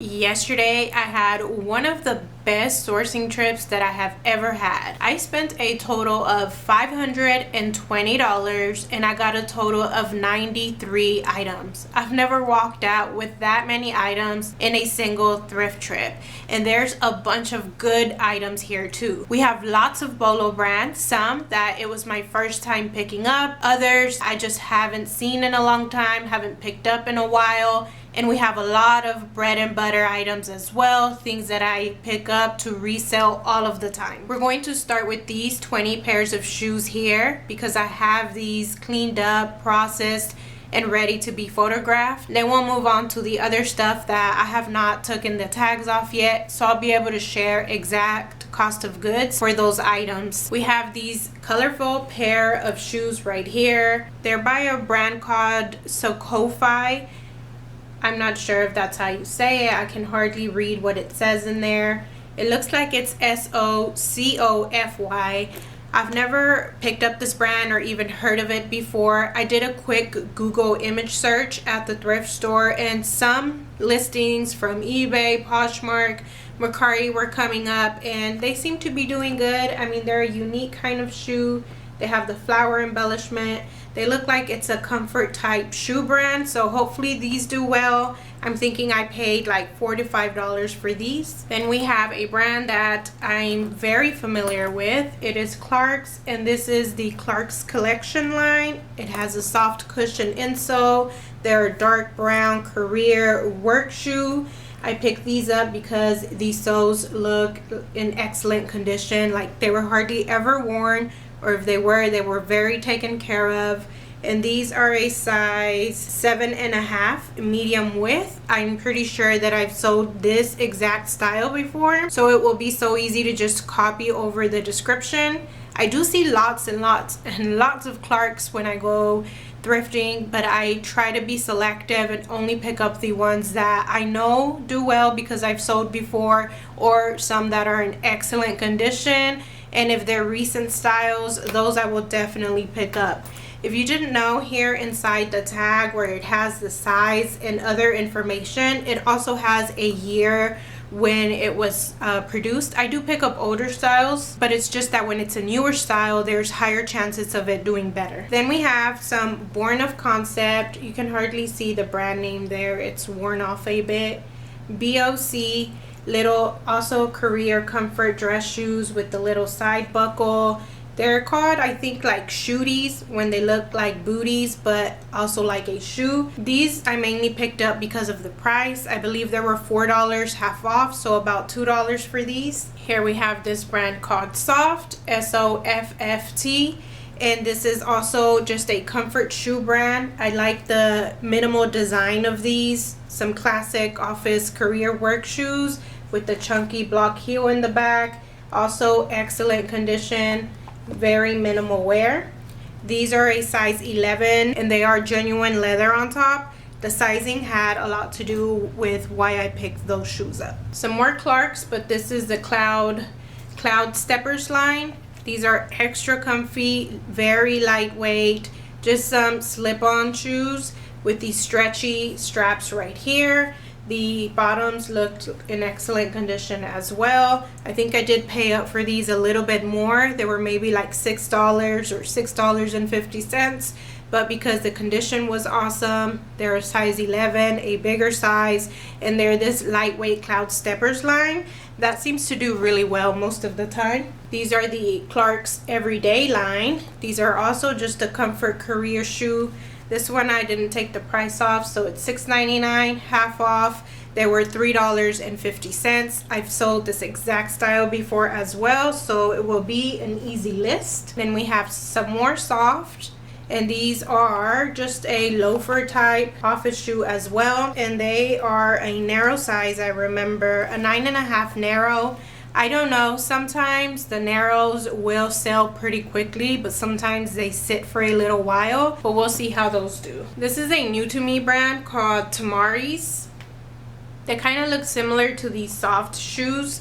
Yesterday, I had one of the best sourcing trips that I have ever had. I spent a total of $520 and I got a total of 93 items. I've never walked out with that many items in a single thrift trip. And there's a bunch of good items here too. We have lots of Bolo brands, some that it was my first time picking up, others I just haven't seen in a long time, haven't picked up in a while. And we have a lot of bread and butter items as well, things that I pick up to resell all of the time. We're going to start with these 20 pairs of shoes here because I have these cleaned up, processed, and ready to be photographed. Then we'll move on to the other stuff that I have not taken the tags off yet, so I'll be able to share exact cost of goods for those items. We have these colorful pair of shoes right here. They're by a brand called Sokofi. I'm not sure if that's how you say it. I can hardly read what it says in there. It looks like it's Sokofy. I've never picked up this brand or even heard of it before. I did a quick Google image search at the thrift store and some listings from eBay, Poshmark, Mercari were coming up and they seem to be doing good. I mean, they're a unique kind of shoe. They have the flower embellishment. They look like it's a comfort type shoe brand, so hopefully these do well. I'm thinking I paid like $45 for these. Then we have a brand that I'm very familiar with. It is Clark's, and this is the Clark's collection line. It has a soft cushion insole. They're a dark brown career work shoe. I picked these up because these soles look in excellent condition, like they were hardly ever worn, or if they were very taken care of. And these are a size 7.5 medium width. I'm pretty sure that I've sold this exact style before, so it will be so easy to just copy over the description. I do see lots and lots and lots of Clarks when I go thrifting, but I try to be selective and only pick up the ones that I know do well because I've sold before, or some that are in excellent condition. And if they're recent styles, those I will definitely pick up. If you didn't know, here inside the tag where it has the size and other information, it also has a year when it was produced. I do pick up older styles, but it's just that when it's a newer style, there's higher chances of it doing better. Then we have some Born of Concept. You can hardly see the brand name there. It's worn off a bit. BOC. Little also career comfort dress shoes with the little side buckle. They're called, I think, like shooties when they look like booties but also like a shoe. These I mainly picked up because of the price. I believe there were $4 half off, so about $2 for these. Here we have this brand called Soft, S-O-F-F-T, and this is also just a comfort shoe brand. I like the minimal design of these. Some classic office career work shoes with the chunky block heel in the back. Also excellent condition, very minimal wear. These are a size 11 and they are genuine leather on top. The sizing had a lot to do with why I picked those shoes up. Some more Clarks, but this is the Cloud Steppers line. These are extra comfy, very lightweight, just some slip-on shoes with these stretchy straps right here. The bottoms looked in excellent condition as well. I think I did pay up for these a little bit more. They were maybe like $6 or $6.50, but because the condition was awesome, they're a size 11, a bigger size, and they're this lightweight Cloud Steppers line that seems to do really well most of the time. These are the Clark's Everyday line. These are also just a comfort career shoe. This one I didn't take the price off, so it's $6.99 half off. They were $3.50. I've sold this exact style before as well, so it will be an easy list. Then we have some more Soft, and these are just a loafer type office shoe as well, and they are a narrow size. I remember a 9.5 narrow. I don't know, sometimes the narrows will sell pretty quickly, but sometimes they sit for a little while, but we'll see how those do. This is a new to me brand called Tamari's. They kind of look similar to these Soft shoes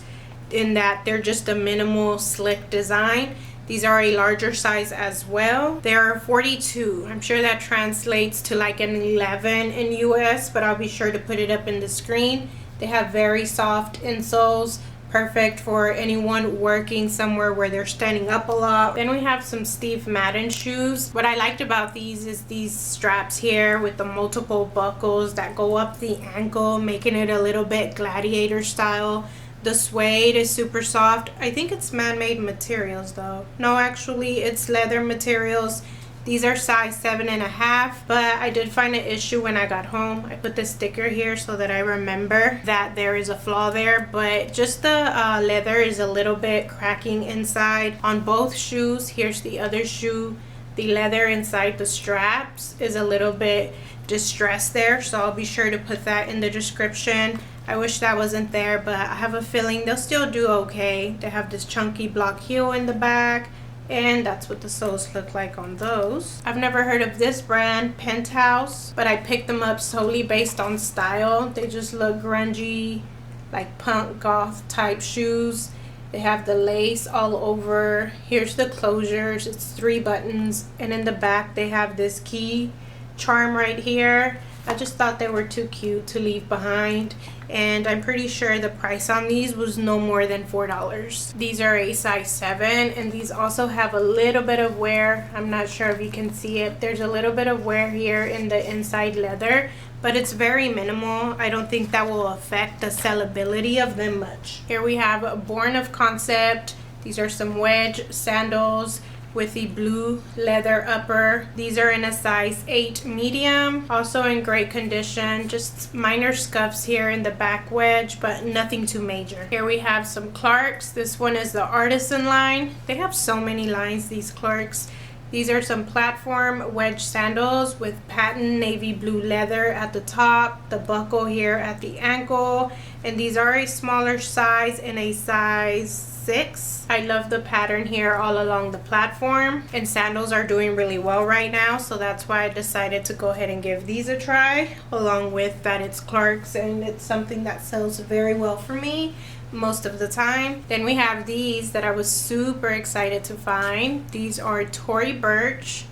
in that they're just a minimal slick design. These are a larger size as well. They're 42. I'm sure that translates to like an 11 in US, but I'll be sure to put it up in the screen. They have very soft insoles, perfect for anyone working somewhere where they're standing up a lot. Then we have some Steve Madden shoes. What I liked about these is these straps here with the multiple buckles that go up the ankle, making it a little bit gladiator style. The suede is super soft. I think it's man-made materials though. No, actually it's leather materials. These are size 7.5, but I did find an issue when I got home. I put this sticker here so that I remember that there is a flaw there, but just the leather is a little bit cracking inside on both shoes. Here's the other shoe. The leather inside the straps is a little bit distressed there, so I'll be sure to put that in the description. I wish that wasn't there, but I have a feeling they'll still do okay. They have this chunky block heel in the back, and that's what the soles look like on those. I've never heard of this brand, Penthouse, but I picked them up solely based on style. They just look grungy, like punk goth type shoes. They have the lace all over. Here's the closures. It's 3 buttons, and in the back they have this key charm right here. I just thought they were too cute to leave behind, and I'm pretty sure the price on these was no more than $4. These are a size 7, and these also have a little bit of wear. I'm not sure if you can see it. There's a little bit of wear here in the inside leather, but it's very minimal. I don't think that will affect the sellability of them much. Here we have Born of Concept. These are some Wedge Sandals with the blue leather upper. These are in a size 8 medium, also in great condition. Just minor scuffs here in the back wedge, but nothing too major. Here we have some Clarks. This one is the Artisan line. They have so many lines, these Clarks. These are some platform wedge sandals with patent navy blue leather at the top, the buckle here at the ankle, and these are a smaller size in a size 6. I love the pattern here all along the platform, and sandals are doing really well right now, so that's why I decided to go ahead and give these a try, along with that it's Clark's and it's something that sells very well for me most of the time. Then we have these that I was super excited to find. These are Tory Burch.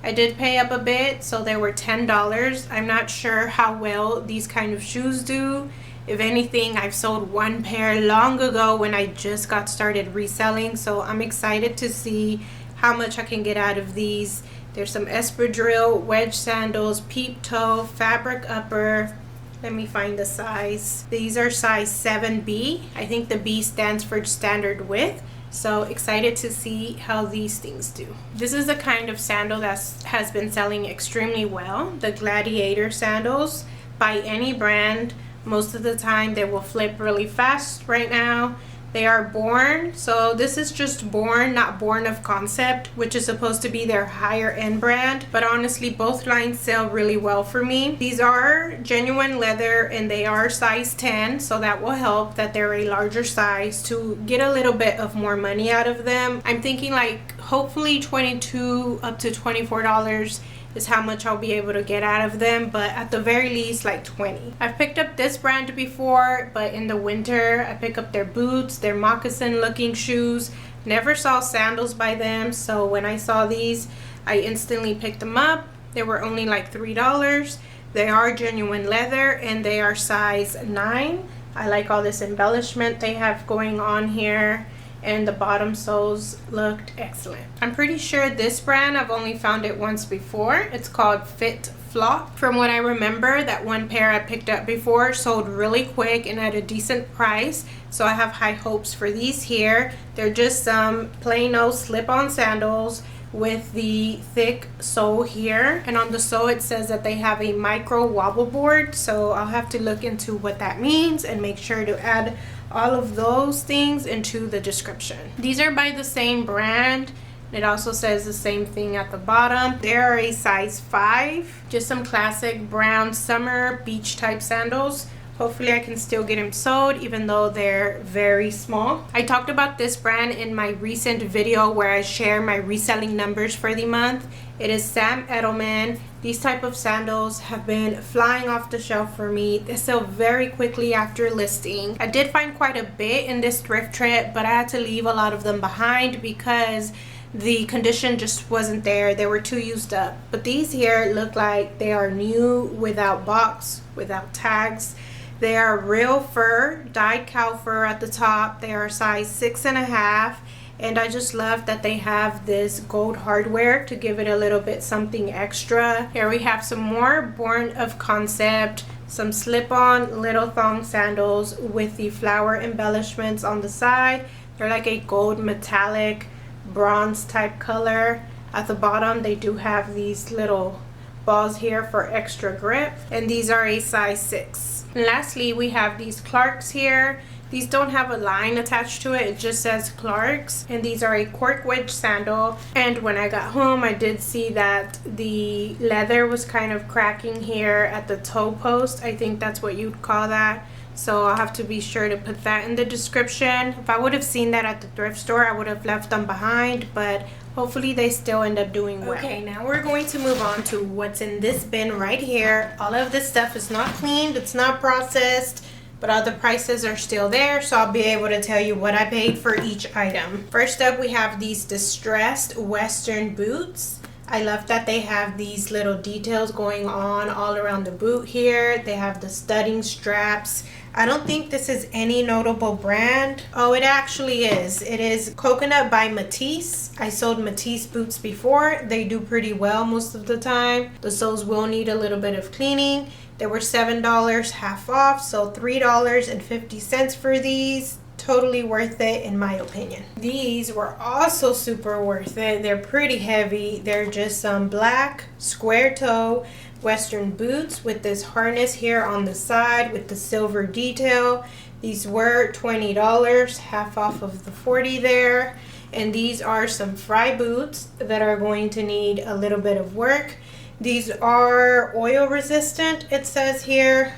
I did pay up a bit, so they were $10. I'm not sure how well these kind of shoes do. If anything, I've sold one pair long ago when I just got started reselling, so I'm excited to see how much I can get out of these. There's some espadrille, wedge sandals, peep toe, fabric upper. Let me find the size. These are size 7B. I think the B stands for standard width. So excited to see how these things do. This is the kind of sandal that has been selling extremely well. The Gladiator Sandals by any brand. Most of the time they will flip really fast right now. They are Born, so this is just Born, not Born of Concept, which is supposed to be their higher end brand, but honestly both lines sell really well for me. These are genuine leather and they are size 10, so that will help that they're a larger size to get a little bit of more money out of them. I'm thinking like hopefully $22 up to $24 is how much I'll be able to get out of them, but at the very least like 20. I've picked up this brand before, but in the winter I pick up their boots, their moccasin looking shoes. Never saw sandals by them, so when I saw these I instantly picked them up. They were only like $3. They are genuine leather and they are size 9. I like all this embellishment they have going on here, and the bottom soles looked excellent. I'm pretty sure this brand, I've only found it once before. It's called Fit Flop. From what I remember, that one pair I picked up before sold really quick and at a decent price, so I have high hopes for these here. They're just some Plano slip-on sandals with the thick sole here, and on the sole it says that they have a micro wobble board, so I'll have to look into what that means and make sure to add all of those things into the description. These are by the same brand. It also says the same thing at the bottom. They are a size 5. Just some classic brown summer beach type sandals. Hopefully I can still get them sold even though they're very small. I talked about this brand in my recent video where I share my reselling numbers for the month. It is Sam Edelman. These type of sandals have been flying off the shelf for me. They sell very quickly after listing. I did find quite a bit in this thrift trip, but I had to leave a lot of them behind because the condition just wasn't there. They were too used up. But these here look like they are new, without box, without tags. They are real fur, dyed cow fur at the top. They are size 6.5. And I just love that they have this gold hardware to give it a little bit something extra. Here we have some more Born of Concept, some slip-on little thong sandals with the flower embellishments on the side. They're like a gold metallic bronze type color. At the bottom they do have these little balls here for extra grip, and these are a size 6. And lastly, we have these Clarks here. These don't have a line attached to it, it just says Clarks, and these are a Cork wedge sandal. And when I got home, I did see that the leather was kind of cracking here at the toe post. I think that's what you'd call that. So I'll have to be sure to put that in the description. If I would have seen that at the thrift store, I would have left them behind, but hopefully they still end up doing well. Okay, now we're going to move on to what's in this bin right here. All of this stuff is not cleaned, it's not processed, but all the prices are still there, so I'll be able to tell you what I paid for each item. First up, we have these distressed Western boots. I love that they have these little details going on all around the boot here. They have the studding straps. I don't think this is any notable brand. Oh, it actually is. It is Coconut by Matisse. I sold Matisse boots before. They do pretty well most of the time. The soles will need a little bit of cleaning. They were $7 half off, so $3.50 for these. Totally worth it in my opinion. These were also super worth it. They're pretty heavy. They're just some black square toe Western boots with this harness here on the side with the silver detail. These were $20, half off of the $40 there. And these are some fry boots that are going to need a little bit of work. These are oil resistant, it says here.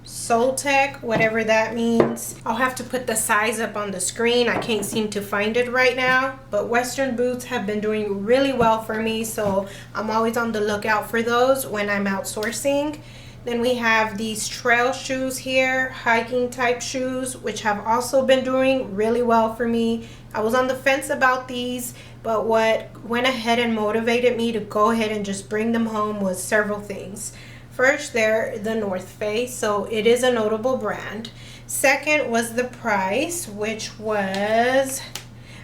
Soltech, whatever that means. I'll have to put the size up on the screen. I can't seem to find it right now, but Western boots have been doing really well for me, so I'm always on the lookout for those when I'm outsourcing. Then we have these trail shoes here, hiking type shoes, which have also been doing really well for me. I was on the fence about these, but what went ahead and motivated me to go ahead and just bring them home was several things. First, they're the North Face, so it is a notable brand. Second was the price, which was,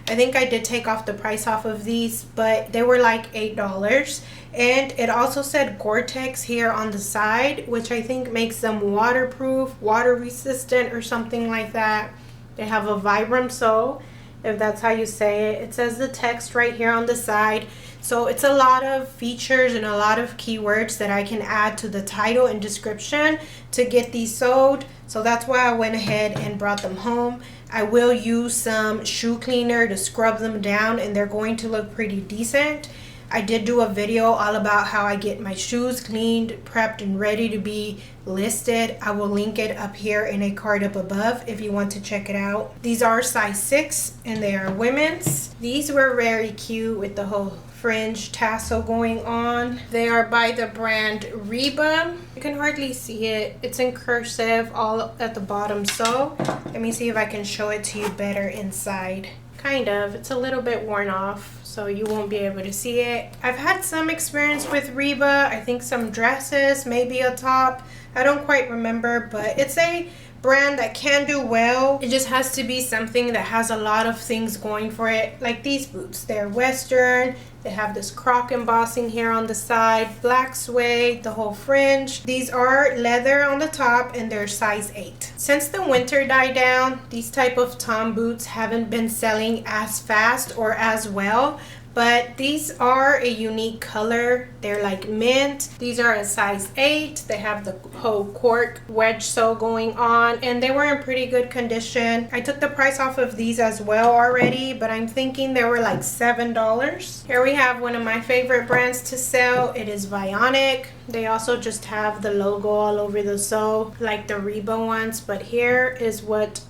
I think I did take off the price off of these, but they were like $8. And it also said Gore-Tex here on the side, which I think makes them waterproof, water resistant, or something like that. They have a Vibram sole, if that's how you say it. It says the text right here on the side. So it's a lot of features and a lot of keywords that I can add to the title and description to get these sold. So that's why I went ahead and brought them home. I will use some shoe cleaner to scrub them down, and they're going to look pretty decent. I did do a video all about how I get my shoes cleaned, prepped, and ready to be listed. I will link it up here in a card up above if you want to check it out. These are size 6 and they are women's. These were very cute with the whole fringe tassel going on. They are by the brand Reba. You can hardly see it. It's in cursive all at the bottom. So let me see if I can show it to you better inside. Kind of. It's a little bit worn off, so you won't be able to see it. I've had some experience with Reba. I think some dresses, maybe a top. I don't quite remember, but it's a brand that can do well. It just has to be something that has a lot of things going for it, like these boots. They're Western. They have this croc embossing here on the side, black suede, the whole fringe. These are leather on the top and they're size 8. Since the winter died down, these type of Tom boots haven't been selling as fast or as well, but these are a unique color. They're like mint. These are a size 8. They have the whole Cork wedge sole going on, and they were in pretty good condition. I took the price off of these as well already, but I'm thinking they were like $7. Here we have one of my favorite brands to sell. It is Vionic. They also just have the logo all over the sole like the Reba ones, but here is what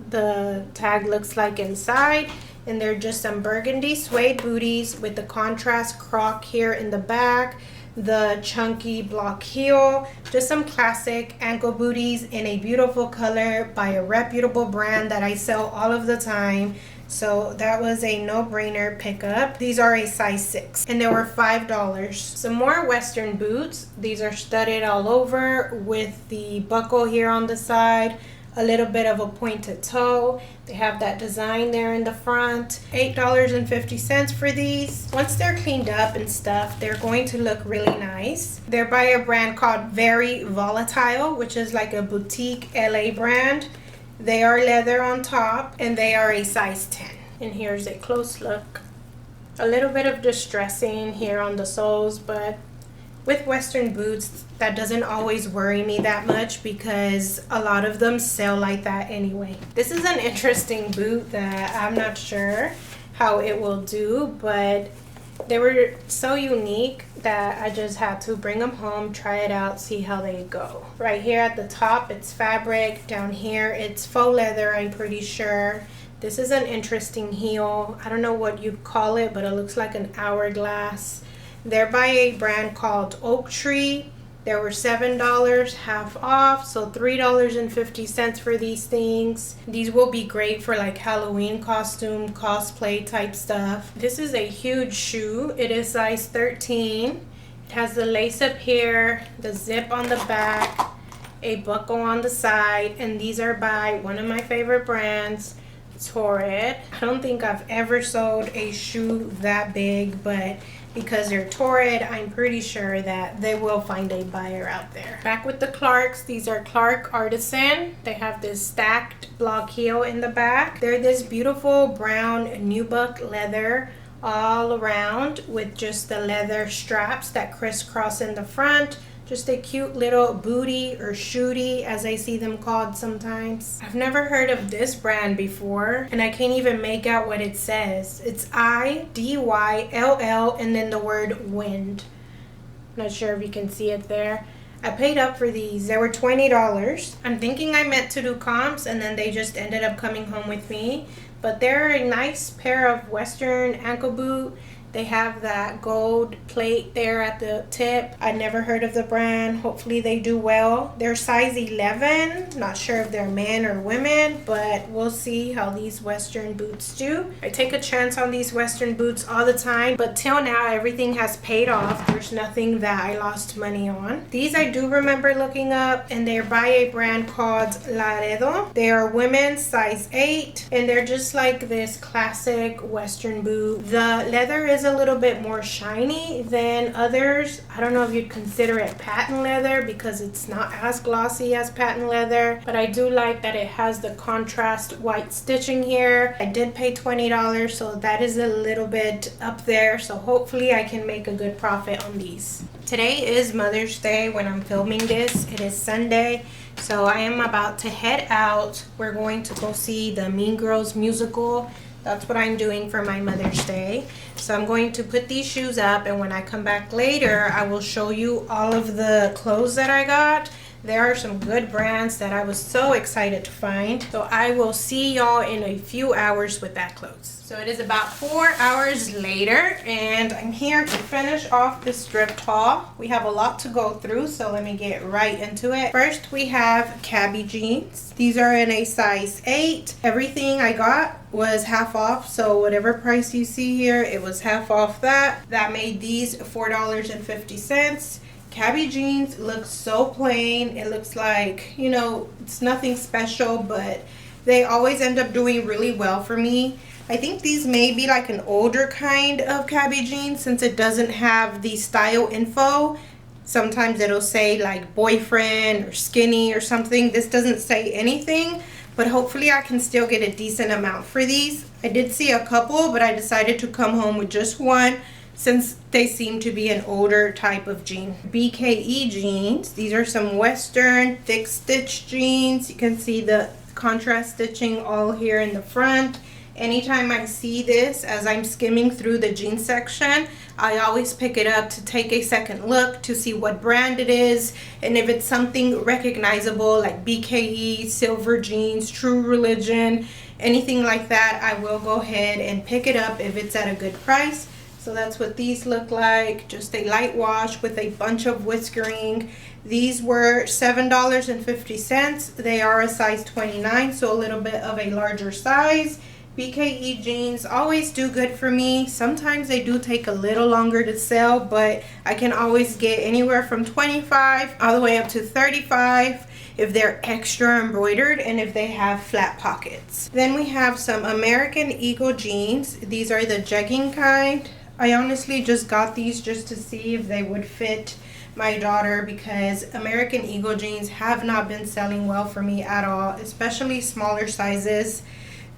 the tag looks like inside. And they're just some burgundy suede booties with the contrast croc here in the back. the chunky block heel, just some classic ankle booties in a beautiful color by a reputable brand that I sell all of the time. So that was a no-brainer pickup. These are a size 6 and they were $5. Some more Western boots. These are studded all over with the buckle here on the side, a little bit of a pointed toe. They have that design there in the front. $8.50 for these. Once they're cleaned up and stuff, they're going to look really nice. They're by a brand called Very Volatile, which is like a boutique LA brand. They are leather on top and they are a size 10. And here's a close look. A little bit of distressing here on the soles, but with Western boots, that doesn't always worry me that much because a lot of them sell like that anyway. This is an interesting boot that I'm not sure how it will do, but they were so unique that I just had to bring them home, try it out, see how they go. Right here at the top, it's fabric. Down here, it's faux leather, I'm pretty sure. This is an interesting heel. I don't know what you'd call it, but it looks like an hourglass. They're by a brand called Oak Tree. They were $7, half off, so $3.50 for these things. These will be great for like Halloween costume, cosplay type stuff. This is a huge shoe. It is size 13. It has the lace up here, the zip on the back, a buckle on the side, and these are by one of my favorite brands, Tory. I don't think I've ever sold a shoe that big, but because they're Tory, I'm pretty sure that they will find a buyer out there. Back with the Clarks. These are Clark Artisan. They have this stacked block heel in the back. They're this beautiful brown nubuck leather all around with just the leather straps that crisscross in the front. Just a cute little booty or shooty, as I see them called sometimes. I've never heard of this brand before, and I can't even make out what it says. It's IDYLL and then the word wind. Not sure if you can see it there. I paid up for these. They were $20. I'm thinking I meant to do comps and then they just ended up coming home with me. But they're a nice pair of Western ankle boot. They have that gold plate there at the tip. I'd never heard of the brand. Hopefully they do well. They're size 11. Not sure if they're men or women, but we'll see how these Western boots do. I take a chance on these Western boots all the time, but till now everything has paid off. There's nothing that I lost money on. These I do remember looking up, and they're by a brand called Laredo. They are women's size 8, and they're just like this classic Western boot. The leather is a little bit more shiny than others. I don't know if you'd consider it patent leather because it's not as glossy as patent leather, but I do like that it has the contrast white stitching here. I did pay $20, so that is a little bit up there, so hopefully I can make a good profit on these. Today is Mother's Day when I'm filming this. It is Sunday, so I am about to head out. We're going to go see the Mean Girls musical. That's what I'm doing for my Mother's Day. So I'm going to put these shoes up, and when I come back later, I will show you all of the clothes that I got. There are some good brands that I was so excited to find. So I will see y'all in a few hours with that clothes. So it is about 4 hours later, and I'm here to finish off this Thrift haul. We have a lot to go through, so let me get right into it. First, we have Cabbie Jeans. These are in a size 8. Everything I got was half off, so whatever price you see here, it was half off that. That made these $4.50. Cabbie Jeans looks so plain. It looks like, you know, it's nothing special, but they always end up doing really well for me. I think these may be like an older kind of Cabbie Jeans since it doesn't have the style info. Sometimes it'll say like boyfriend or skinny or something. This doesn't say anything, but hopefully I can still get a decent amount for these. I did see a couple, but I decided to come home with just one since they seem to be an older type of jean. BKE jeans. These are some Western thick stitch jeans. You can see the contrast stitching all here in the front. Anytime I see this as I'm skimming through the jean section, I always pick it up to take a second look to see what brand it is, and if it's something recognizable like BKE, Silver Jeans, True Religion, anything like that, I will go ahead and pick it up if it's at a good price. So that's what these look like, just a light wash with a bunch of whiskering. These were $7.50. They are a size 29, so a little bit of a larger size. BKE jeans always do good for me. Sometimes they do take a little longer to sell, but I can always get anywhere from 25 all the way up to 35 if they're extra embroidered and if they have flat pockets. Then we have some American Eagle jeans. These are the jegging kind. I honestly just got these just to see if they would fit my daughter, because American Eagle jeans have not been selling well for me at all, especially smaller sizes.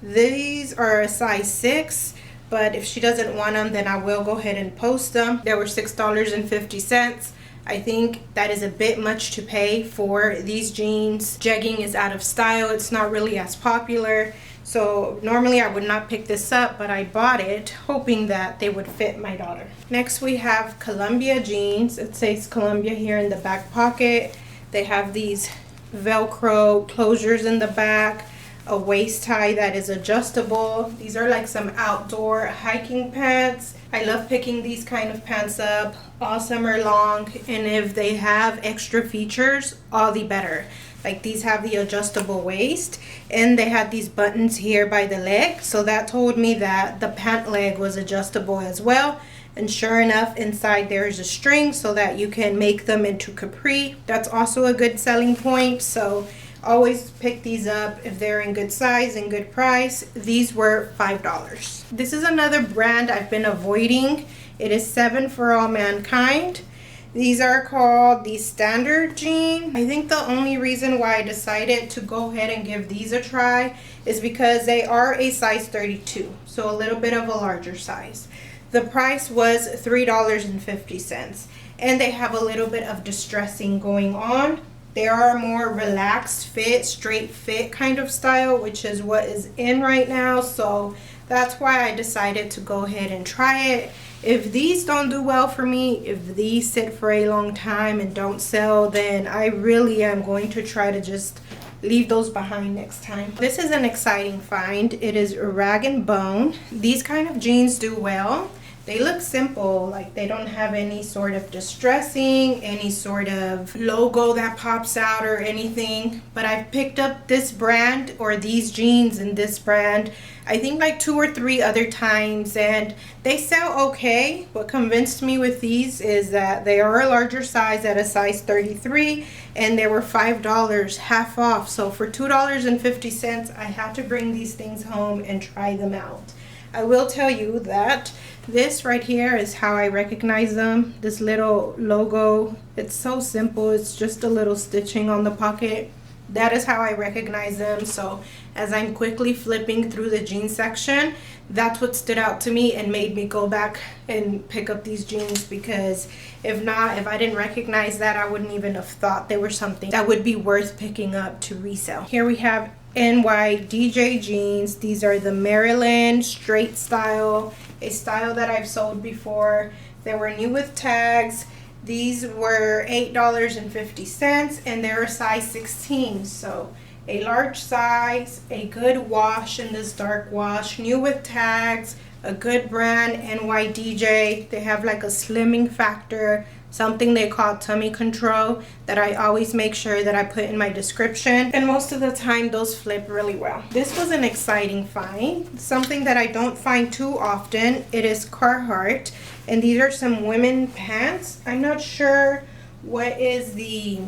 These are a size 6, but if she doesn't want them, then I will go ahead and post them. They were $6.50. I think that is a bit much to pay for these jeans. Jegging is out of style. It's not really as popular. So normally I would not pick this up, but I bought it hoping that they would fit my daughter. Next we have Columbia jeans. It says Columbia here in the back pocket. They have these Velcro closures in the back, a waist tie that is adjustable. These are like some outdoor hiking pants. I love picking these kind of pants up all summer long, and if they have extra features, all the better. Like these have the adjustable waist, and they had these buttons here by the leg, so that told me that the pant leg was adjustable as well. And sure enough, inside there is a string so that you can make them into capri. That's also a good selling point, so always pick these up if they're in good size and good price. These were $5. This is another brand I've been avoiding. It is 7 for All Mankind. These are called the Standard Jean. I think the only reason why I decided to go ahead and give these a try is because they are a size 32, so a little bit of a larger size. The price was $3.50, and they have a little bit of distressing going on. They are a more relaxed fit, straight fit kind of style, which is what is in right now, so that's why I decided to go ahead and try it. If these don't do well for me, if these sit for a long time and don't sell, then I really am going to try to just leave those behind next time. This is an exciting find. It is Rag and Bone. These kind of jeans do well. They look simple, like they don't have any sort of distressing, any sort of logo that pops out or anything. But I've picked up this brand or these jeans in this brand I think like 2 or 3 other times, and they sell okay. What convinced me with these is that they are a larger size at a size 33, and they were $5 half off. So for $2.50 I had to bring these things home and try them out. I will tell you that this right here is how I recognize them. This little logo, it's so simple. It's just a little stitching on the pocket. That is how I recognize them. So as I'm quickly flipping through the jeans section, that's what stood out to me and made me go back and pick up these jeans, because if I didn't recognize that, I wouldn't even have thought they were something that would be worth picking up to resell. Here we have NYDJ jeans. These are the Maryland straight style, a style that I've sold before. They were new with tags. These were $8.50, and they're a size 16, so a large size, a good wash in this dark wash, new with tags, a good brand, NYDJ. They have like a slimming factor, something they call tummy control, that I always make sure that I put in my description, and most of the time those flip really well. This was an exciting find, something that I don't find too often. It is Carhartt, and these are some women pants. I'm not sure what is the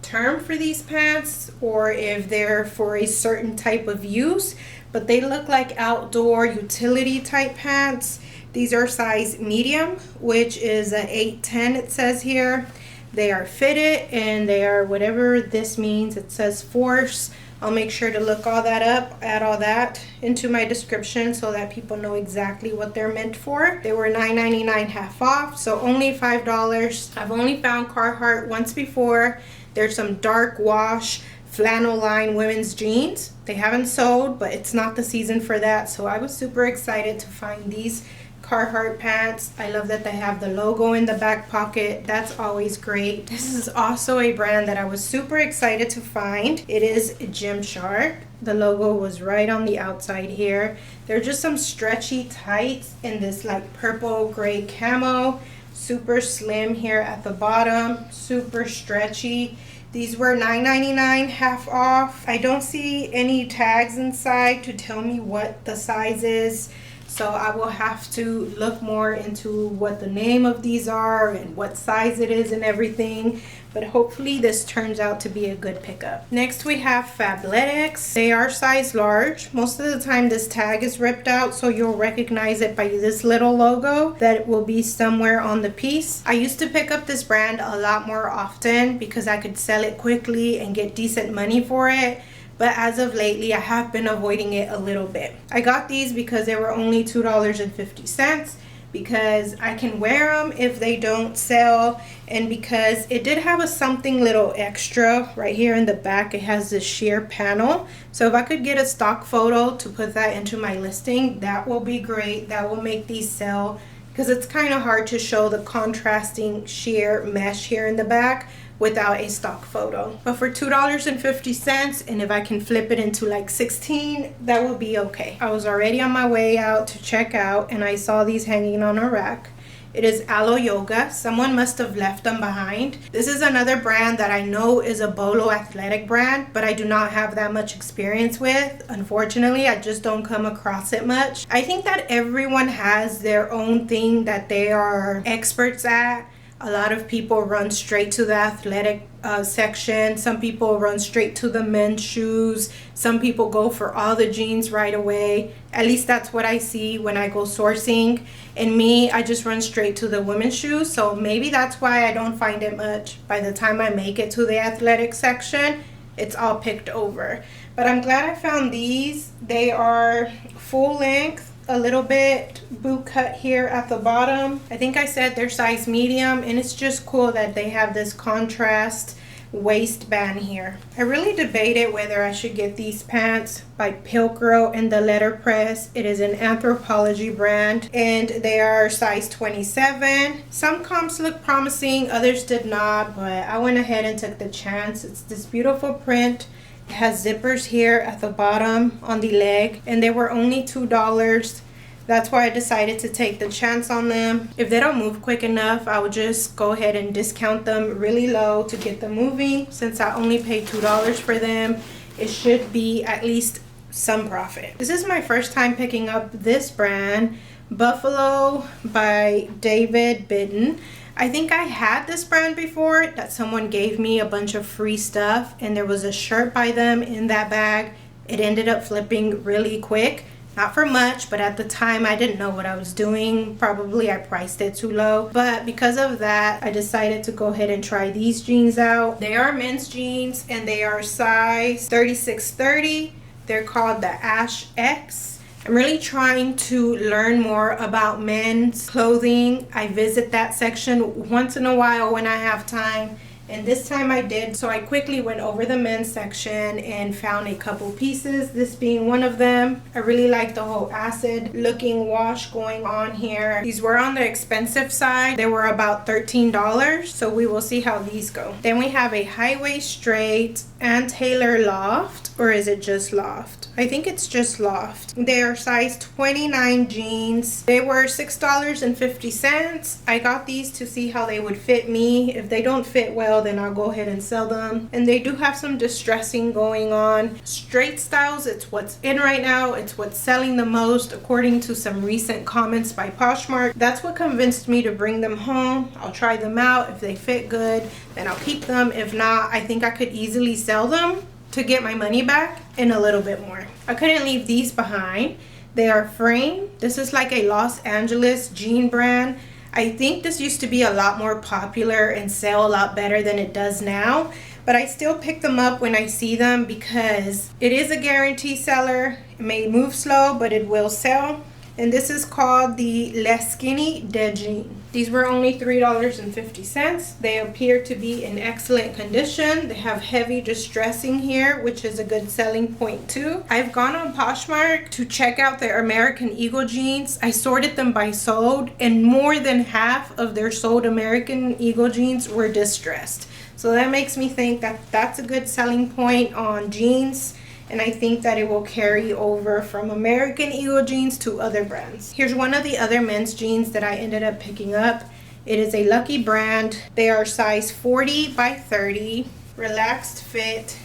term for these pants, or if they're for a certain type of use, but they look like outdoor utility type pants. These are size medium, which is a 8-10 it says here. They are fitted, and they are whatever this means. It says force. I'll make sure to look all that up, add all that into my description so that people know exactly what they're meant for. They were $9.99 half off, so only $5. I've only found Carhartt once before. There's some dark wash flannel line women's jeans. They haven't sold, but it's not the season for that, so I was super excited to find these Carhartt pants. I love that they have the logo in the back pocket. That's always great. This is also a brand that I was super excited to find. It is Gymshark. The logo was right on the outside here. They're just some stretchy tights in this like purple gray camo. Super slim here at the bottom. Super stretchy. These were $9.99, half off. I don't see any tags inside to tell me what the size is. So I will have to look more into what the name of these are and what size it is and everything. But hopefully this turns out to be a good pickup. Next we have Fabletics. They are size large. Most of the time this tag is ripped out, so you'll recognize it by this little logo that will be somewhere on the piece. I used to pick up this brand a lot more often because I could sell it quickly and get decent money for it. But as of lately, I have been avoiding it a little bit. I got these because they were only $2.50 because I can wear them if they don't sell, and because it did have a something little extra right here in the back. It has this sheer panel. So if I could get a stock photo to put that into my listing, that will be great. That will make these sell because it's kind of hard to show the contrasting sheer mesh here in the back without a stock photo. But for $2.50, and if I can flip it into like 16, that will be okay. I was already on my way out to check out and I saw these hanging on a rack. It is Aloe Yoga. Someone must have left them behind. This is another brand that I know is a Bolo athletic brand, but I do not have that much experience with. Unfortunately, I just don't come across it much. I think that everyone has their own thing that they are experts at. A lot of people run straight to the athletic section. Some people run straight to the men's shoes. Some people go for all the jeans right away. At least that's what I see when I go sourcing. And me, I just run straight to the women's shoes. So maybe that's why I don't find it much. By the time I make it to the athletic section, it's all picked over. But I'm glad I found these. They are full length. A little bit boot cut here at the bottom. I think I said they're size medium, and it's just cool that they have this contrast waistband here. I really debated whether I should get these pants by Pilcro in the letterpress. It is an Anthropology brand and they are size 27. Some comps look promising, others did not, but I went ahead and took the chance. It's this beautiful print. It has zippers here at the bottom on the leg, and they were only $2. That's why I decided to take the chance on them. If they don't move quick enough, I would just go ahead and discount them really low to get them moving. Since I only paid $2 for them, it should be at least some profit. This is my first time picking up this brand, Buffalo by David Bitten. I think I had this brand before that someone gave me a bunch of free stuff, and there was a shirt by them in that bag. It ended up flipping really quick. Not for much, but at the time I didn't know what I was doing. Probably I priced it too low. But because of that, I decided to go ahead and try these jeans out. They are men's jeans and they are size 36-30. They're called the Ash X. I'm really trying to learn more about men's clothing. I visit that section once in a while when I have time, and this time I did. So I quickly went over the men's section and found a couple pieces, this being one of them. I really like the whole acid looking wash going on here. These were on the expensive side. They were about $13, so we will see how these go. Then we have a high waist straight and Taylor Loft, or is it just Loft? I think it's just Loft. They are size 29 jeans. They were $6.50. I got these to see how they would fit me. If they don't fit well, then I'll go ahead and sell them. And they do have some distressing going on. Straight styles, it's what's in right now. It's what's selling the most according to some recent comments by Poshmark. That's what convinced me to bring them home. I'll try them out. If they fit good, then I'll keep them. If not, I think I could easily sell them to get my money back and a little bit more. I couldn't leave these behind. They are Frame. This is like a Los Angeles jean brand. I think this used to be a lot more popular and sell a lot better than it does now, but I still pick them up when I see them because it is a guarantee seller. It may move slow, but it will sell. and this is called the Les Skinny Dead Jean. These were only $3.50. They appear to be in excellent condition. They have heavy distressing here, which is a good selling point too. I've gone on Poshmark to check out their American Eagle jeans. I sorted them by sold, and more than half of their sold American Eagle jeans were distressed. So that makes me think that that's a good selling point on jeans, and I think that it will carry over from American Eagle jeans to other brands. Here's one of the other men's jeans that I ended up picking up. It is a Lucky brand. They are size 40 by 30, relaxed fit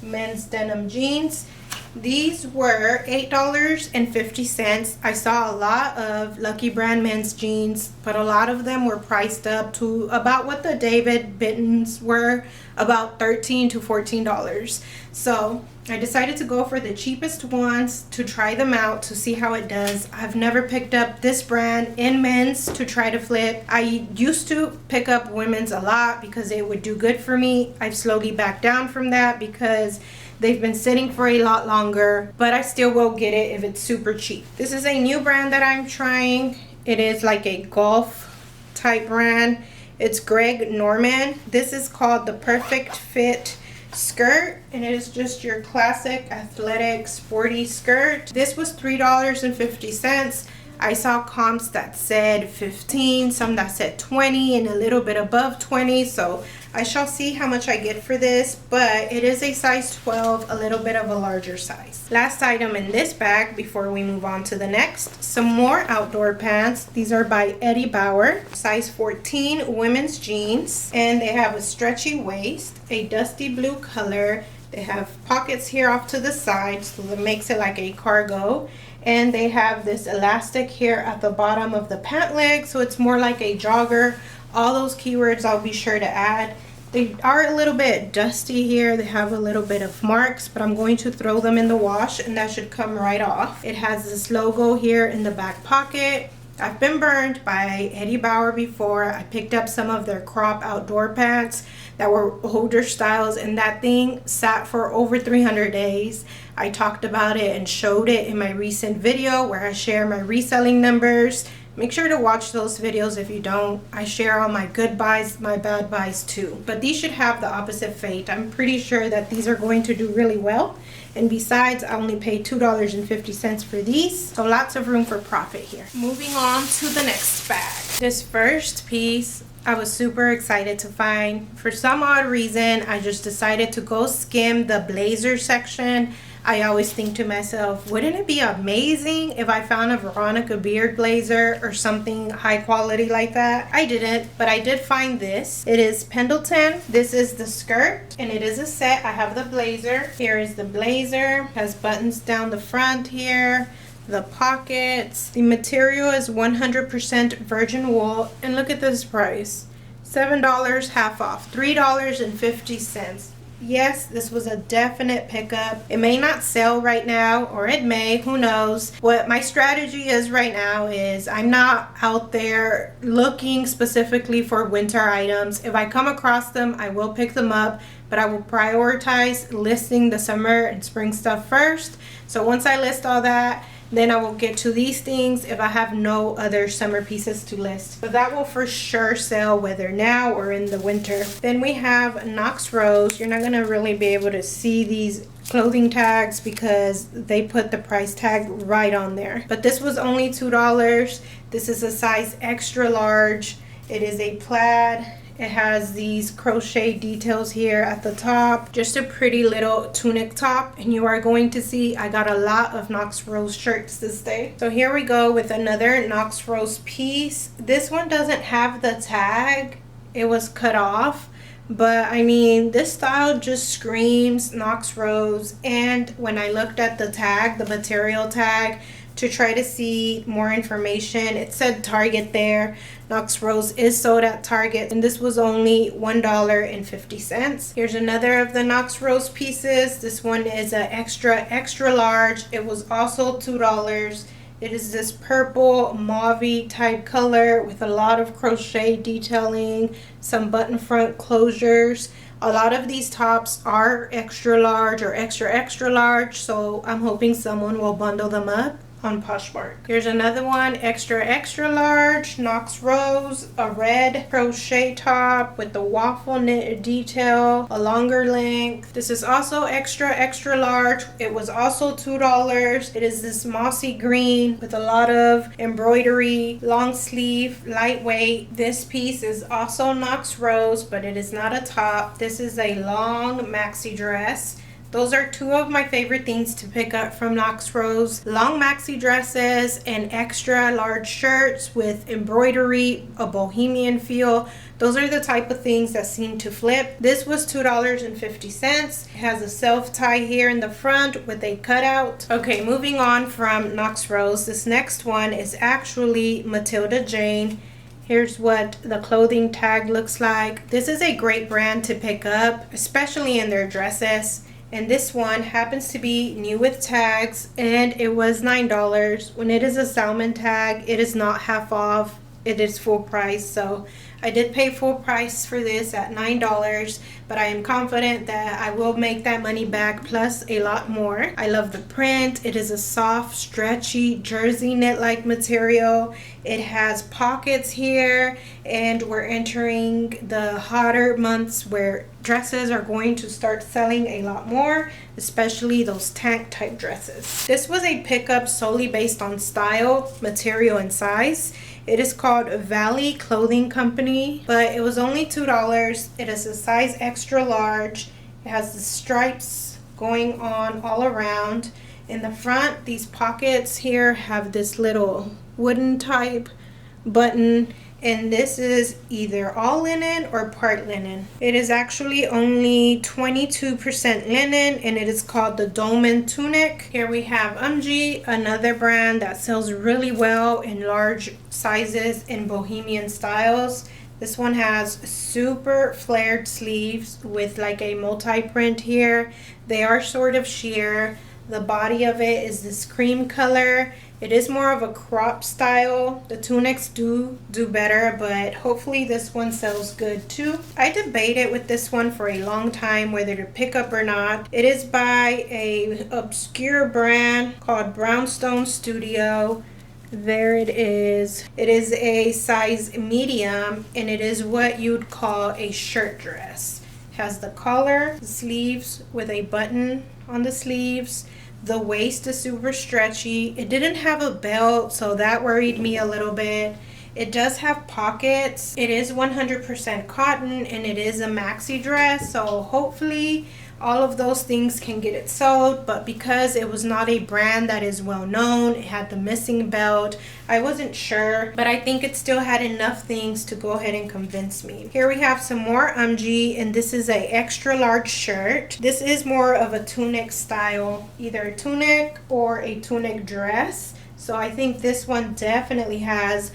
men's denim jeans. These were $8.50. I saw a lot of Lucky brand men's jeans, but a lot of them were priced up to about what the David Bittons were, about $13 to $14. So I decided to go for the cheapest ones to try them out to see how it does. I've never picked up this brand in men's to try to flip. I used to pick up women's a lot because it would do good for me. I've slowly backed down from that because they've been sitting for a lot longer, but I still will get it if it's super cheap. This is a new brand that I'm trying. It is like a golf type brand. It's Greg Norman. This is called the Perfect Fit skirt, and it is just your classic athletic sporty skirt. This was $3.50. I saw comps that said 15, some that said 20, and a little bit above 20, so I shall see how much I get for this, but it is a size 12, a little bit of a larger size. Last item in this bag before we move on to the next, some more outdoor pants. These are by Eddie Bauer, size 14 women's jeans, and they have a stretchy waist, a dusty blue color. They have pockets here off to the side, so that makes it like a cargo. And they have this elastic here at the bottom of the pant leg, so it's more like a jogger. All those keywords I'll be sure to add. They are a little bit dusty here. They have a little bit of marks, but I'm going to throw them in the wash and that should come right off. It has this logo here in the back pocket. I've been burned by Eddie Bauer before. I picked up some of their crop outdoor pants that were older styles, and that thing sat for over 300 days. I talked about it and showed it in my recent video where I share my reselling numbers. Make sure to watch those videos if you don't. I share all my good buys, my bad buys too. But these should have the opposite fate. I'm pretty sure that these are going to do really well. And besides, I only paid $2.50 for these. So lots of room for profit here. Moving on to the next bag. This first piece I was super excited to find. For some odd reason, I just decided to go skim the blazer section. I always think to myself, wouldn't it be amazing if I found a Veronica Beard blazer or something high quality like that? I didn't, but I did find this. It is Pendleton. This is the skirt, and it is a set. I have the blazer. Here is the blazer. Has buttons down the front here. The pockets. The material is 100% virgin wool, and look at this price. $7 half off. $3.50. Yes, this was a definite pickup. It may not sell right now, or it may, who knows. What my strategy is right now is I'm not out there looking specifically for winter items. If I come across them, I will pick them up, but I will prioritize listing the summer and spring stuff first. So once I list all that, then I will get to these things if I have no other summer pieces to list. But that will for sure sell whether now or in the winter. Then we have Knox Rose. You're not gonna really be able to see these clothing tags because they put the price tag right on there. But this was only $2. This is a size extra large. It is a plaid. It has these crochet details here at the top. Just a pretty little tunic top. And you are going to see I got a lot of Knox Rose shirts this day. So here we go with another Knox Rose piece. This one doesn't have the tag. It was cut off. But I mean, this style just screams Knox Rose. And when I looked at the tag, the material tag, to try to see more information, it said Target there. Knox Rose is sold at Target, and this was only $1.50. Here's another of the Knox Rose pieces. This one is an extra large. It was also $2. It is this purple mauve type color with a lot of crochet detailing, some button front closures. A lot of these tops are extra large or extra large, so I'm hoping someone will bundle them up. on Poshmark. Here's another one, extra extra large, Knox Rose, a red crochet top with the waffle knit detail, a longer length. This is also extra extra large. It was also $2. It is this mossy green with a lot of embroidery, long sleeve, lightweight. This piece is also Knox Rose, but it is not a top. This is a long maxi dress. Those are two of my favorite things to pick up from Knox Rose. Long maxi dresses and extra large shirts with embroidery, a bohemian feel. Those are the type of things that seem to flip. This was $2.50. It has a self tie here in the front with a cutout. Okay, moving on from Knox Rose. This next one is actually Matilda Jane. Here's what the clothing tag looks like. This is a great brand to pick up, especially in their dresses. And this one happens to be new with tags, and it was $9. When it is a salmon tag, it is not half off, it is full price. So I did pay full price for this at $9, but I am confident that I will make that money back plus a lot more. I love the print. It is a soft, stretchy jersey knit-like material. It has pockets here, and we're entering the hotter months where dresses are going to start selling a lot more, especially those tank type dresses. This was a pickup solely based on style, material, and size. It is called Valley Clothing Company, but it was only $2. It is a size extra large. It has the stripes going on all around. In the front, these pockets here have this little wooden type button, and this is either all linen or part linen. It is actually only 22% linen, and it is called the Dolman Tunic. Here we have another brand that sells really well in large sizes in bohemian styles. This one has super flared sleeves with like a multi-print here. They are sort of sheer. The body of it is this cream color. It is more of a crop style. The tunics do better, but hopefully this one sells good too. I debated with this one for a long time whether to pick up or not. It is by a obscure brand called Brownstone Studio. There it is. It is a size medium, and it is what you'd call a shirt dress. It has the collar, the sleeves with a button on the sleeves. The waist is super stretchy. It didn't have a belt, so that worried me a little bit. It does have pockets. It is 100% cotton, and it is a maxi dress, so hopefully all of those things can get it sold. But because it was not a brand that is well known, it had the missing belt, I wasn't sure, but I think it still had enough things to go ahead and convince me. Here we have some more and this is a extra large shirt. This is more of a tunic style, either a tunic or a tunic dress. So I think this one definitely has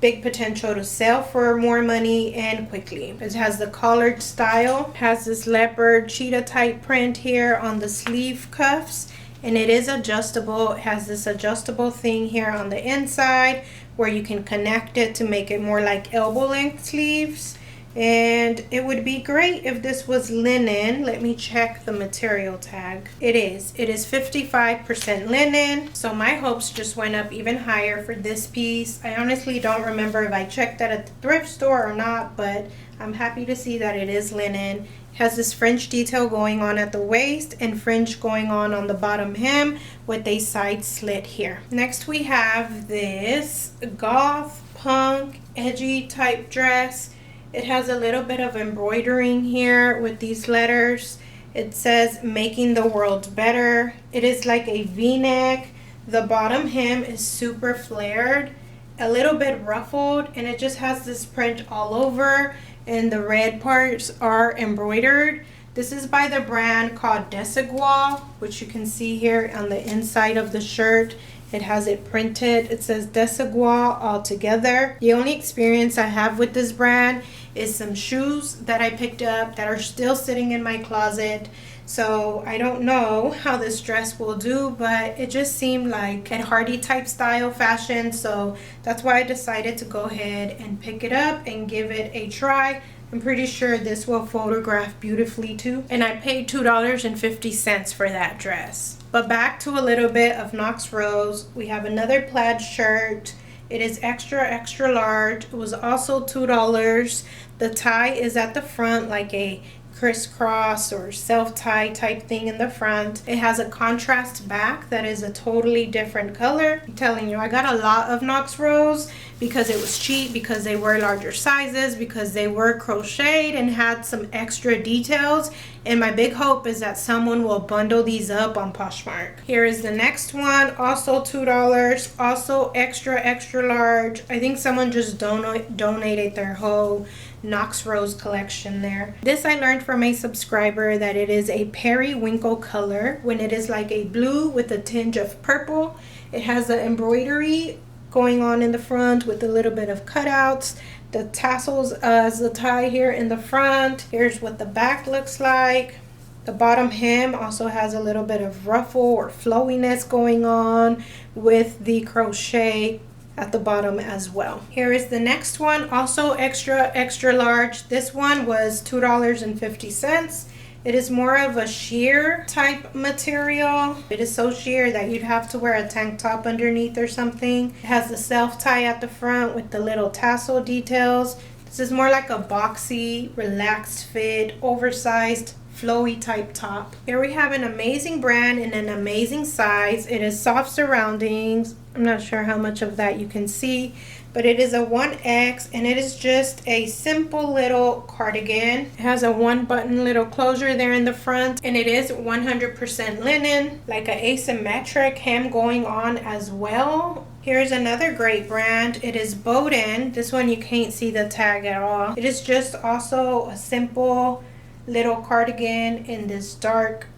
big potential to sell for more money and quickly. It has the collared style, has this leopard cheetah type print here on the sleeve cuffs, and it is adjustable. It has this adjustable thing here on the inside where you can connect it to make it more like elbow length sleeves. And it would be great if this was linen. Let me check the material tag. It is 55% linen, so my hopes just went up even higher for this piece. I honestly don't remember if I checked that at the thrift store or not, but I'm happy to see that it is linen. It has this French detail going on at the waist and French going on the bottom hem with a side slit here. Next we have this goth punk edgy type dress. It has a little bit of embroidering here with these letters. It says making the world better. It is like a v-neck. The bottom hem is super flared, a little bit ruffled, and it just has this print all over, and the red parts are embroidered. This is by the brand called Desigual, which you can see here on the inside of the shirt. It has it printed. It says Desigual all together. The only experience I have with this brand is some shoes that I picked up that are still sitting in my closet. So I don't know how this dress will do, but it just seemed like a Hardy type style fashion. So that's why I decided to go ahead and pick it up and give it a try. I'm pretty sure this will photograph beautifully too. And I paid $2.50 for that dress. But back to a little bit of Knox Rose. We have another plaid shirt. It is extra large. It was also $2. The tie is at the front like a crisscross or self-tie type thing in the front. It has a contrast back that is a totally different color. I'm telling you, I got a lot of Knox Rose because it was cheap, because they were larger sizes, because they were crocheted and had some extra details. And my big hope is that someone will bundle these up on Poshmark. Here is the next one, also $2, also extra large. I think someone just donated their whole Knox Rose collection there. This I learned from a subscriber that it is a periwinkle color when it is like a blue with a tinge of purple. It has the embroidery going on in the front with a little bit of cutouts. The tassels as the tie here in the front. Here's what the back looks like. The bottom hem also has a little bit of ruffle or flowiness going on with the crochet at the bottom as well. Here is the next one, also extra large. This one was $2.50. It is more of a sheer type material. It is so sheer that you'd have to wear a tank top underneath or something. It has the self tie at the front with the little tassel details. This is more like a boxy, relaxed fit, oversized, flowy type top. Here we have an amazing brand in an amazing size. It is soft surroundings. I'm not sure how much of that you can see, but it is a 1X and it is just a simple little cardigan. It has a 1-button little closure there in the front, and it is 100% linen, like an asymmetric hem going on as well. Here's another great brand. It is Bowden. This one you can't see the tag at all. It is just also a simple little cardigan in this dark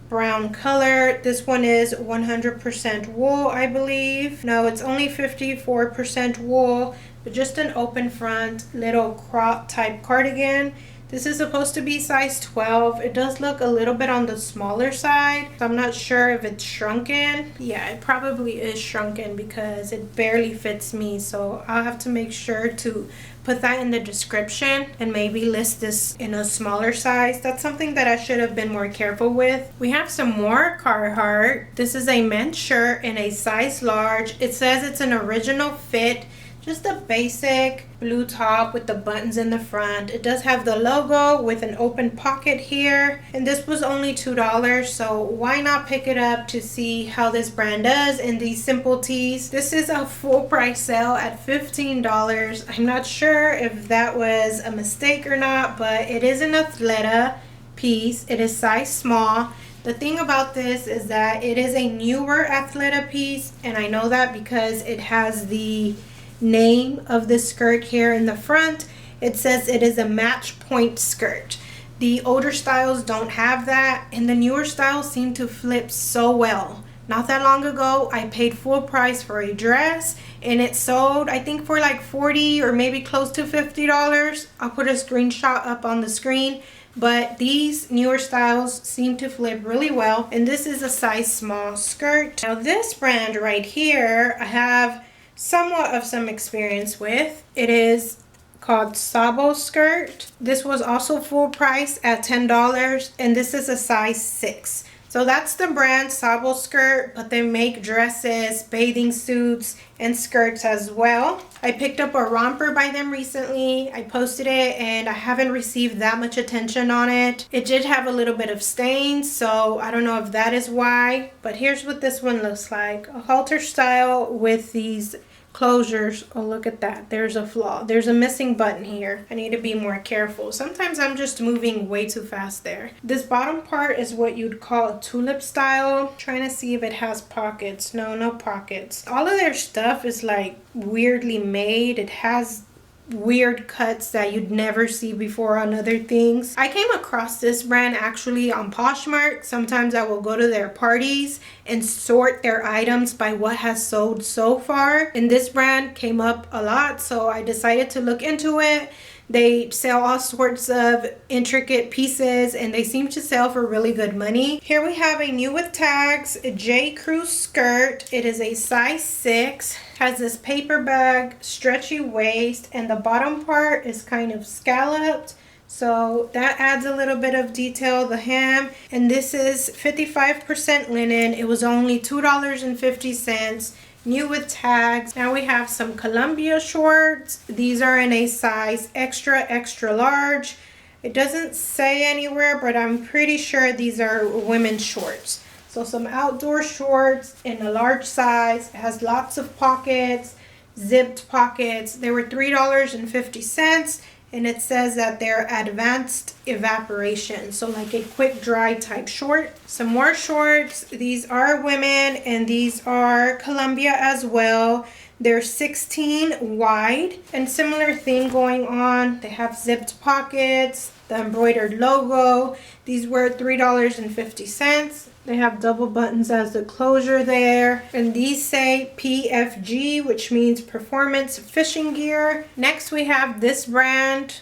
brown color. This one is 100% wool, I believe. No, it's only 54% wool, but just an open front little crop type cardigan. This is supposed to be size 12. It does look a little bit on the smaller side, so I'm not sure if it's shrunken. Yeah, it probably is shrunken because it barely fits me, so I'll have to make sure to put that in the description and maybe list this in a smaller size. That's something that I should have been more careful with. We have some more Carhartt. This is a men's shirt in a size large. It says it's an original fit. Just a basic blue top with the buttons in the front. It does have the logo with an open pocket here. And this was only $2, so why not pick it up to see how this brand does in these simple tees. This is a full price sale at $15. I'm not sure if that was a mistake or not, but it is an Athleta piece. It is size small. The thing about this is that it is a newer Athleta piece, and I know that because it has the name of the skirt here in the front. It says it is a match point skirt. The older styles don't have that, and the newer styles seem to flip so well. Not that long ago, I paid full price for a dress, and it sold, I think, for like $40 or maybe close to $50. I'll put a screenshot up on the screen, but these newer styles seem to flip really well, and this is a size small skirt. Now this brand right here, I have somewhat of some experience with. It is called Sabo Skirt. This was also full price at $10, and this is a size 6. So that's the brand, Sabo Skirt, but they make dresses, bathing suits, and skirts as well. I picked up a romper by them recently. I posted it and I haven't received that much attention on it. It did have a little bit of stains, so I don't know if that is why, but here's what this one looks like. A halter style with these closures. Oh, look at that. There's a flaw. There's a missing button here. I need to be more careful. Sometimes I'm just moving way too fast there. This bottom part is what you'd call a tulip style. Trying to see if it has pockets. No pockets. All of their stuff is like weirdly made. It has weird cuts that you'd never see before on other things. I came across this brand actually on Poshmark. Sometimes I will go to their parties and sort their items by what has sold so far, and this brand came up a lot, so I decided to look into it. They sell all sorts of intricate pieces, and they seem to sell for really good money. Here we have a new with tags, a J. Crew skirt. It is a size 6, has this paper bag, stretchy waist, and the bottom part is kind of scalloped. So that adds a little bit of detail. The hem, and this is 55% linen. It was only $2.50. New with tags. Now we have some Columbia shorts. These are in a size extra large. It doesn't say anywhere, but I'm pretty sure these are women's shorts. So some outdoor shorts in a large size. It has lots of pockets, zipped pockets. They were $3.50, and it says that they're advanced evaporation, so like a quick dry type short. Some more shorts. These are women, and these are Columbia as well. They're 16 wide, and similar thing going on. They have zipped pockets, the embroidered logo. These were $3.50. They have double buttons as the closure there. And these say PFG, which means Performance Fishing Gear. Next we have this brand,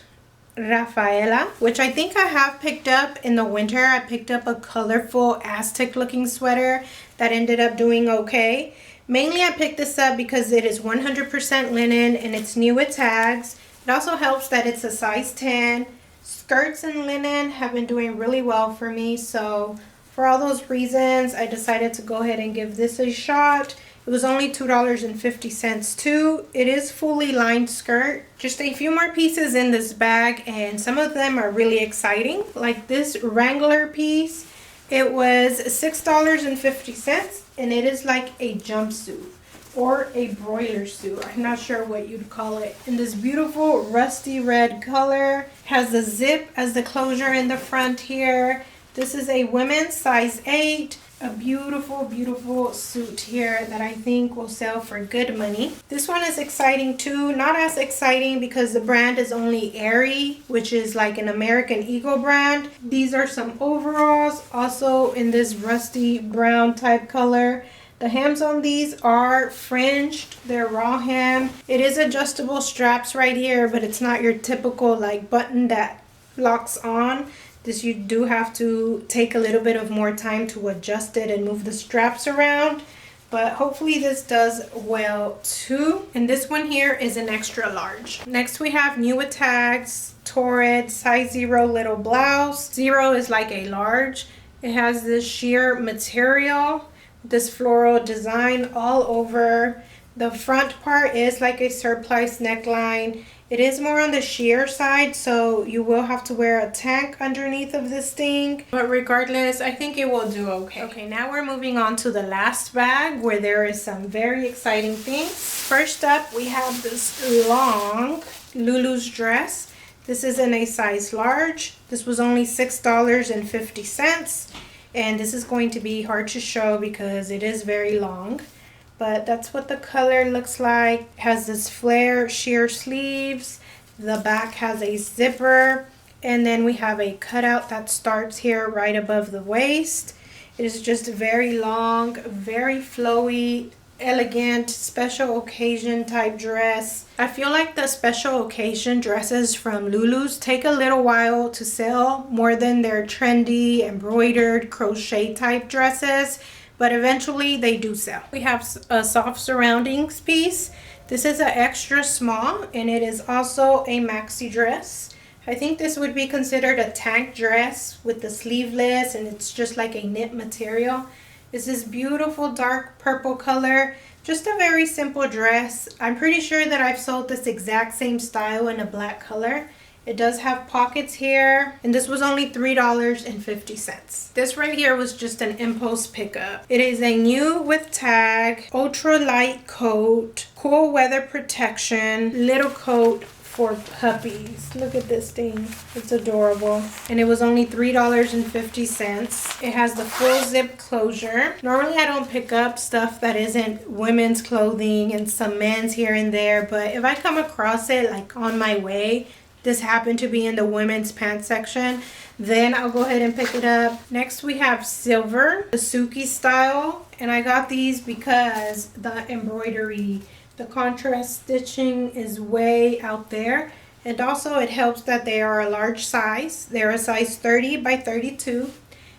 Rafaela, which I think I have picked up in the winter. I picked up a colorful Aztec looking sweater that ended up doing okay. Mainly I picked this up because it is 100% linen and it's new with tags. It also helps that it's a size 10. Skirts and linen have been doing really well for me, so for all those reasons I decided to go ahead and give this a shot. It was only $2.50 too. It is fully lined skirt. Just a few more pieces in this bag, and some of them are really exciting. Like this Wrangler piece, it was $6.50, and it is like a jumpsuit or a broiler suit. I'm not sure what you'd call it. In this beautiful rusty red color. Has the zip as the closure in the front here. This is a women's size 8. A beautiful suit here that I think will sell for good money. This one is exciting too. Not as exciting because the brand is only Aerie, which is like an American Eagle brand. These are some overalls, also in this rusty brown type color. The hems on these are fringed. They're raw hem. It is adjustable straps right here, but it's not your typical like button that locks on. This you do have to take a little bit of more time to adjust it and move the straps around. But hopefully this does well too. And this one here is an extra large. Next we have new with tags, Torrid, size 0 little blouse. 0 is like a large. It has this sheer material, this floral design all over. The front part is like a surplice neckline. It is more on the sheer side, so you will have to wear a tank underneath of this thing. But regardless, I think it will do okay. Okay, now we're moving on to the last bag where there is some very exciting things. First up, we have this long Lulu's dress. This is in a size large. This was only $6.50. And this is going to be hard to show because it is very long. But that's what the color looks like. It has this flare sheer sleeves. The back has a zipper. And then we have a cutout that starts here right above the waist. It is just very long, very flowy, elegant, special occasion type dress. I feel like the special occasion dresses from Lulu's take a little while to sell, more than their trendy, embroidered, crochet type dresses. But eventually they do sell. We have a soft surroundings piece. This is an extra small, and it is also a maxi dress. I think this would be considered a tank dress with the sleeveless, and it's just like a knit material. It's this beautiful dark purple color. Just a very simple dress. I'm pretty sure that I've sold this exact same style in a black color. It does have pockets here, and this was only $3.50. This right here was just an impulse pickup. It is a new with tag, ultra light coat, cool weather protection, little coat for puppies. Look at this thing. It's adorable. And it was only $3.50. It has the full zip closure. Normally I don't pick up stuff that isn't women's clothing and some men's here and there, but if I come across it like on my way, this happened to be in the women's pants section, then I'll go ahead and pick it up. Next we have silver, the Suki style, and I got these because the embroidery, the contrast stitching is way out there, and also it helps that they are a large size. They're a size 30 by 32.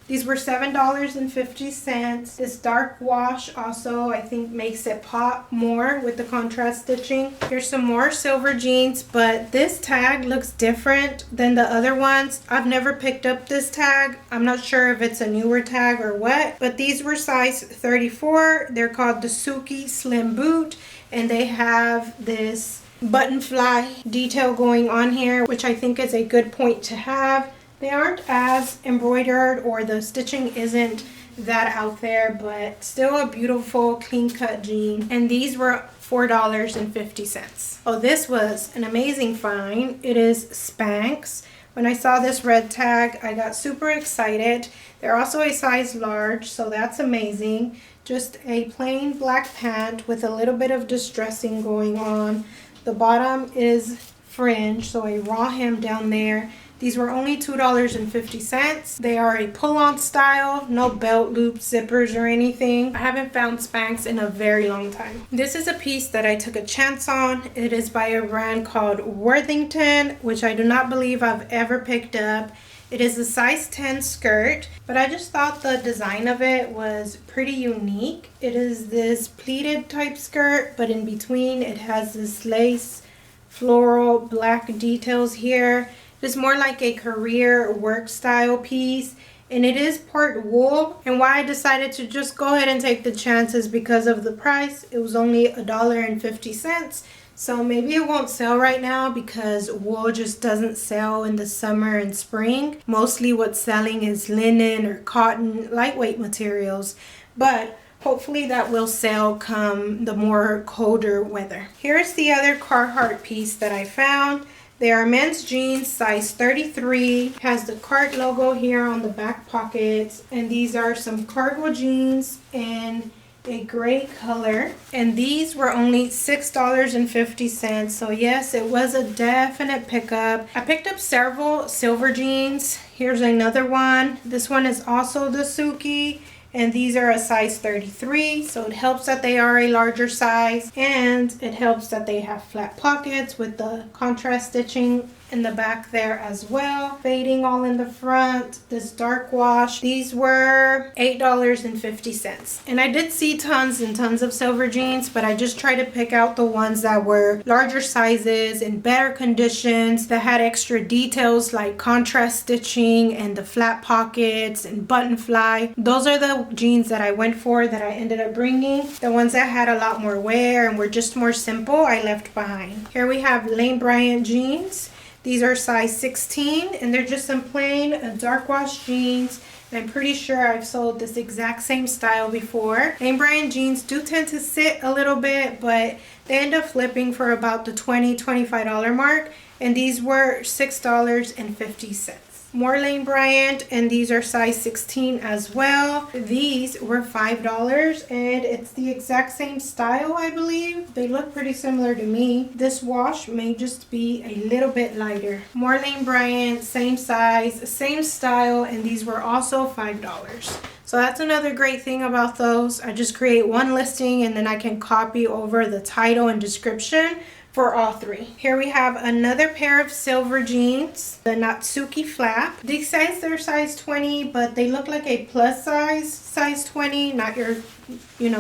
These were $7.50. This dark wash also, I think, makes it pop more with the contrast stitching. Here's some more silver jeans, but this tag looks different than the other ones. I've never picked up this tag. I'm not sure if it's a newer tag or what, but these were size 34. They're called the Suki Slim Boot, and they have this button fly detail going on here, which I think is a good point to have. They aren't as embroidered, or the stitching isn't that out there, but still a beautiful clean cut jean. And these were $4.50. Oh, this was an amazing find. It is Spanx. When I saw this red tag, I got super excited. They're also a size large, so that's amazing. Just a plain black pant with a little bit of distressing going on. The bottom is fringe, so a raw hem down there. These were only $2.50. They are a pull-on style, no belt loops, zippers, or anything. I haven't found Spanx in a very long time. This is a piece that I took a chance on. It is by a brand called Worthington, which I do not believe I've ever picked up. It is a size 10 skirt, but I just thought the design of it was pretty unique. It is this pleated type skirt, but in between it has this lace, floral, black details here. It's more like a career work style piece, and it is part wool. And why I decided to just go ahead and take the chances because of the price. It was only $1.50. So maybe it won't sell right now because wool just doesn't sell in the summer and spring. Mostly what's selling is linen or cotton, lightweight materials. But hopefully that will sell come the more colder weather. Here's the other Carhartt piece that I found. They are men's jeans, size 33. Has the Cart logo here on the back pockets. And these are some cargo jeans in a gray color. And these were only $6.50. So yes, it was a definite pickup. I picked up several silver jeans. Here's another one. This one is also the Suki. And these are a size 33, so it helps that they are a larger size, and it helps that they have flat pockets with the contrast stitching in the back there as well. Fading all in the front. This dark wash. These were $8.50. And I did see tons and tons of silver jeans, but I just tried to pick out the ones that were larger sizes, in better conditions, that had extra details like contrast stitching and the flat pockets and button fly. Those are the jeans that I went for, that I ended up bringing. The ones that had a lot more wear and were just more simple, I left behind. Here we have Bryant jeans. These are size 16, and they're just some plain dark wash jeans. And I'm pretty sure I've sold this exact same style before. Bryant jeans do tend to sit a little bit, but they end up flipping for about the $20-$25 mark. And these were $6.50. More Bryant, and these are size 16 as well. These were $5, and it's the exact same style, I believe. They look pretty similar to me. This wash may just be a little bit lighter. More Bryant, same size, same style, and these were also $5. So that's another great thing about those. I just create one listing, and then I can copy over the title and description for all three. Here we have another pair of silver jeans, the Natsuki flap. These size, they're size 20, but they look like a plus size 20, not your,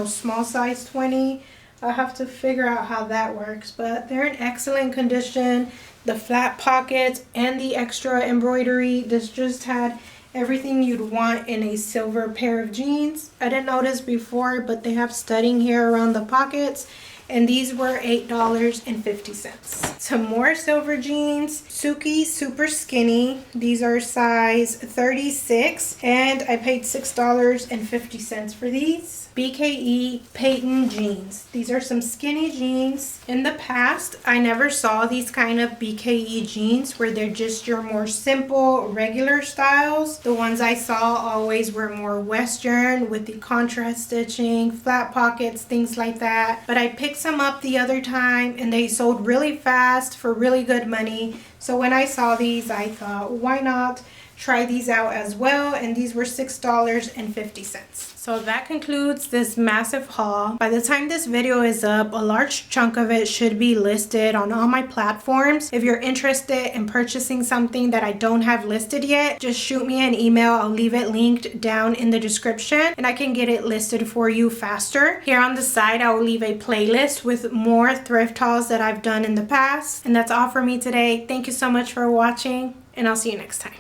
small size 20. I'll have to figure out how that works, but they're in excellent condition. The flat pockets and the extra embroidery. This just had everything you'd want in a silver pair of jeans. I didn't notice before, but they have studding here around the pockets. And these were $8.50. Some more silver jeans. Suki Super Skinny. These are size 36. And I paid $6.50 for these. BKE Peyton jeans. These are some skinny jeans. In the past, I never saw these kind of BKE jeans where they're just your more simple, regular styles. The ones I saw always were more Western with the contrast stitching, flat pockets, things like that. But I picked some up the other time and they sold really fast for really good money. So when I saw these, I thought, why not try these out as well, and these were $6.50. So that concludes this massive haul. By the time this video is up, a large chunk of it should be listed on all my platforms. If you're interested in purchasing something that I don't have listed yet, just shoot me an email. I'll leave it linked down in the description and I can get it listed for you faster. Here on the side, I will leave a playlist with more thrift hauls that I've done in the past. And that's all for me today. Thank you so much for watching, and I'll see you next time.